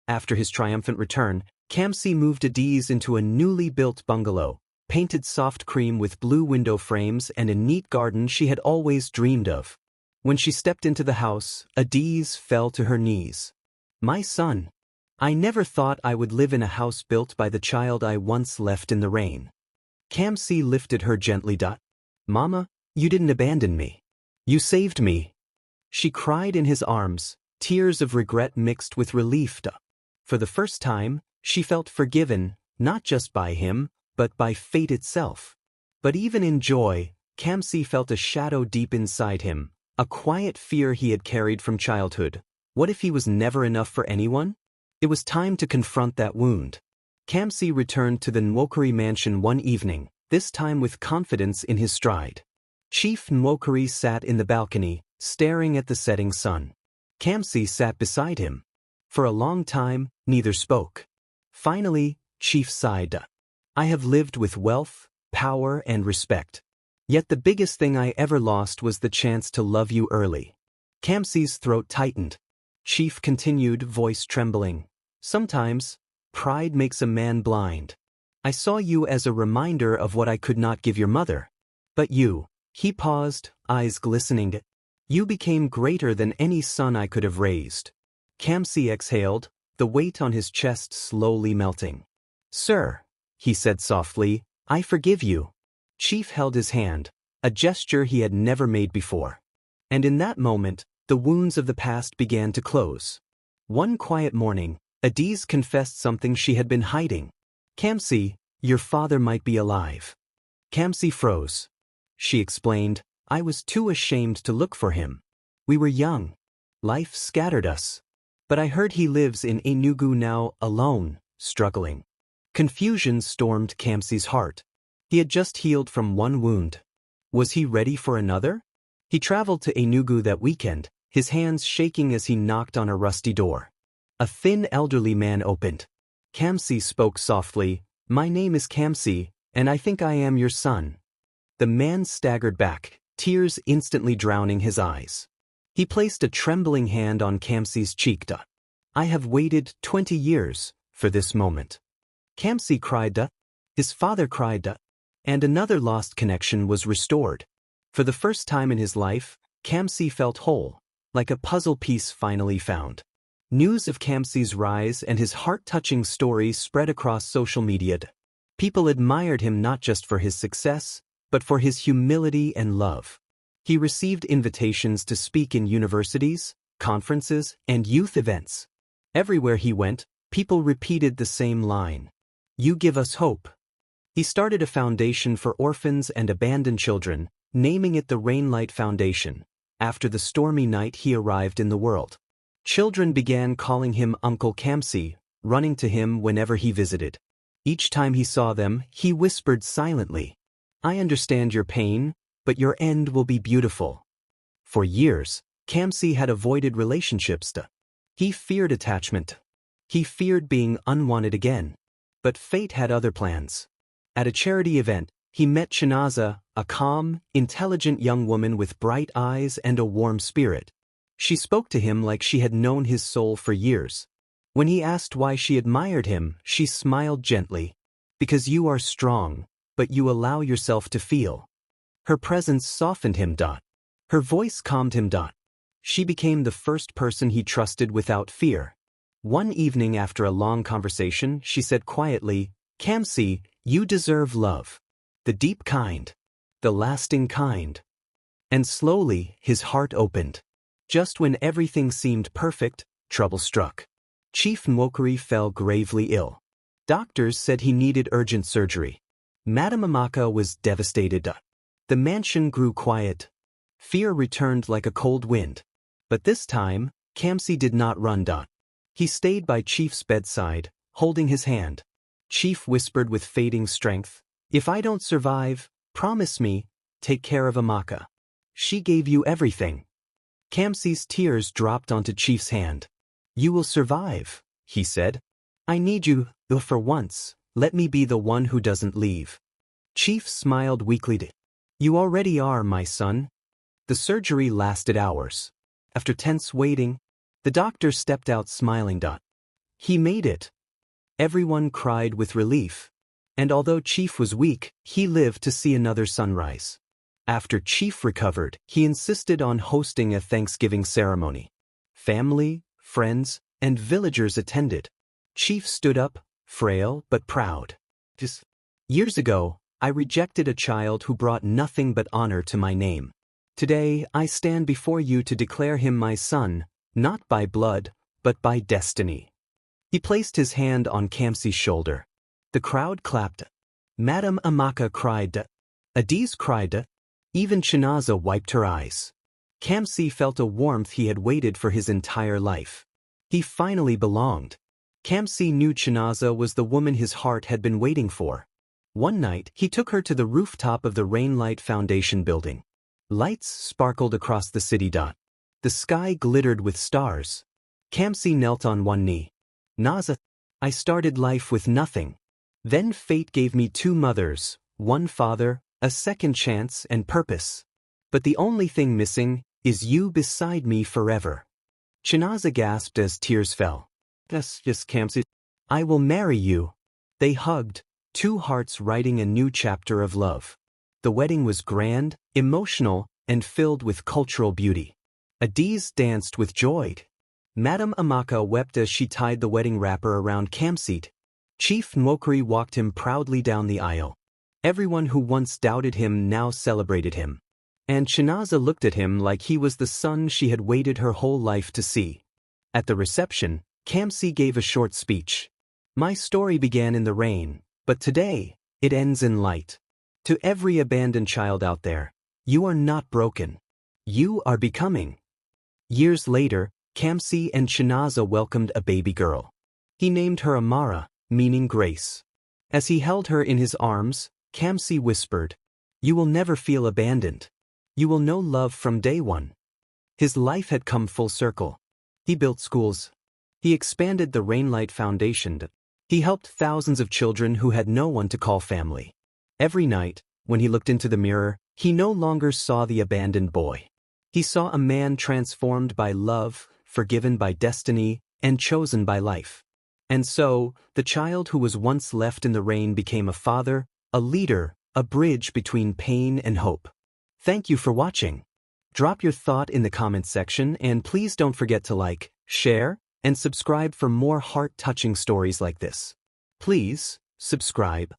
After his triumphant return, Kamsi moved Adiz into a newly built bungalow, painted soft cream with blue window frames and a neat garden she had always dreamed of. When she stepped into the house, Adiz fell to her knees. "My son. I never thought I would live in a house built by the child I once left in the rain." Kamsi lifted her gently. "Mama, you didn't abandon me. You saved me." She cried in his arms, tears of regret mixed with relief. For the first time, she felt forgiven, not just by him, but by fate itself. But even in joy, Kamsi felt a shadow deep inside him, a quiet fear he had carried from childhood. What if he was never enough for anyone? It was time to confront that wound. Kamsi returned to the Nwokorie mansion one evening, this time with confidence in his stride. Chief Nwokorie sat in the balcony, staring at the setting sun. Kamsi sat beside him. For a long time, neither spoke. Finally, Chief sighed. "I have lived with wealth, power, and respect. Yet the biggest thing I ever lost was the chance to love you early." Kamsi's throat tightened. Chief continued, voice trembling. "Sometimes, pride makes a man blind. I saw you as a reminder of what I could not give your mother. But you," he paused, eyes glistening, "you became greater than any son I could have raised." Kamsi exhaled, the weight on his chest slowly melting. "Sir," he said softly, "I forgive you." Chief held his hand, a gesture he had never made before. And in that moment, the wounds of the past began to close. One quiet morning, Adiz confessed something she had been hiding. "Kamsi, your father might be alive." Kamsi froze. She explained, "I was too ashamed to look for him. We were young. Life scattered us. But I heard he lives in Enugu now, alone, struggling." Confusion stormed Kamsi's heart. He had just healed from one wound. Was he ready for another? He traveled to Enugu that weekend, his hands shaking as he knocked on a rusty door. A thin elderly man opened. Kamsi spoke softly, "My name is Kamsi, and I think I am your son." The man staggered back, tears instantly drowning his eyes. He placed a trembling hand on Kamsi's cheek. "I have waited 20 years for this moment." Kamsi cried. His father cried. And another lost connection was restored. For the first time in his life, Kamsi felt whole, like a puzzle piece finally found. News of Kamsi's rise and his heart-touching story spread across social media. People admired him not just for his success, but for his humility and love. He received invitations to speak in universities, conferences, and youth events. Everywhere he went, people repeated the same line: "You give us hope." He started a foundation for orphans and abandoned children, naming it the Rainlight Foundation, after the stormy night he arrived in the world. Children began calling him Uncle Kamsi, running to him whenever he visited. Each time he saw them, he whispered silently, "I understand your pain, but your end will be beautiful." For years, Kamsi had avoided relationships. He feared attachment. He feared being unwanted again. But fate had other plans. At a charity event, he met Chinaza, a calm, intelligent young woman with bright eyes and a warm spirit. She spoke to him like she had known his soul for years. When he asked why she admired him, she smiled gently. "Because you are strong, but you allow yourself to feel." Her presence softened him. Her voice calmed him. She became the first person he trusted without fear. One evening after a long conversation, she said quietly, "Kamsi, you deserve love. The deep kind. The lasting kind." And slowly, his heart opened. Just when everything seemed perfect, trouble struck. Chief Nwokorie fell gravely ill. Doctors said he needed urgent surgery. Madam Amaka was devastated. The mansion grew quiet. Fear returned like a cold wind. But this time, Kamsi did not run. He stayed by Chief's bedside, holding his hand. Chief whispered with fading strength, "If I don't survive, promise me, take care of Amaka. She gave you everything." Kamsi's tears dropped onto Chief's hand. "You will survive," he said. "I need you, though for once, let me be the one who doesn't leave." Chief smiled weakly. "You already are, my son." The surgery lasted hours. After tense waiting, the doctor stepped out smiling. He made it. Everyone cried with relief. And although Chief was weak, he lived to see another sunrise. After Chief recovered, he insisted on hosting a Thanksgiving ceremony. Family, friends, and villagers attended. Chief stood up, frail but proud. Years ago, I rejected a child who brought nothing but honor to my name. Today, I stand before you to declare him my son, not by blood, but by destiny. He placed his hand on Kamsi's shoulder. The crowd clapped. Madam Amaka cried. Adiz cried. Even Chinaza wiped her eyes. Kamsi felt a warmth he had waited for his entire life. He finally belonged. Kamsi knew Chinaza was the woman his heart had been waiting for. One night, he took her to the rooftop of the Rainlight Foundation building. Lights sparkled across the city. The sky glittered with stars. Kamsi knelt on one knee. Naza, I started life with nothing. Then fate gave me two mothers, one father, a second chance and purpose. But the only thing missing is you beside me forever. Chinaza gasped as tears fell. Yes, Kamsi. I will marry you. They hugged, two hearts writing a new chapter of love. The wedding was grand, emotional, and filled with cultural beauty. Adiz danced with joy. Madam Amaka wept as she tied the wedding wrapper around Kamsi. Chief Nwokorie walked him proudly down the aisle. Everyone who once doubted him now celebrated him. And Chinaza looked at him like he was the son she had waited her whole life to see. At the reception, Kamsi gave a short speech. My story began in the rain, but today, it ends in light. To every abandoned child out there, you are not broken. You are becoming. Years later, Kamsi and Chinaza welcomed a baby girl. He named her Amara, meaning grace. As he held her in his arms, Kamsi whispered, You will never feel abandoned. You will know love from day one. His life had come full circle. He built schools. He expanded the Rainlight Foundation. He helped thousands of children who had no one to call family. Every night, when he looked into the mirror, he no longer saw the abandoned boy. He saw a man transformed by love, forgiven by destiny, and chosen by life. And so, the child who was once left in the rain became a father, a leader, a bridge between pain and hope. Thank you for watching. Drop your thought in the comments section and please don't forget to like, share, and subscribe for more heart-touching stories like this. Please, subscribe.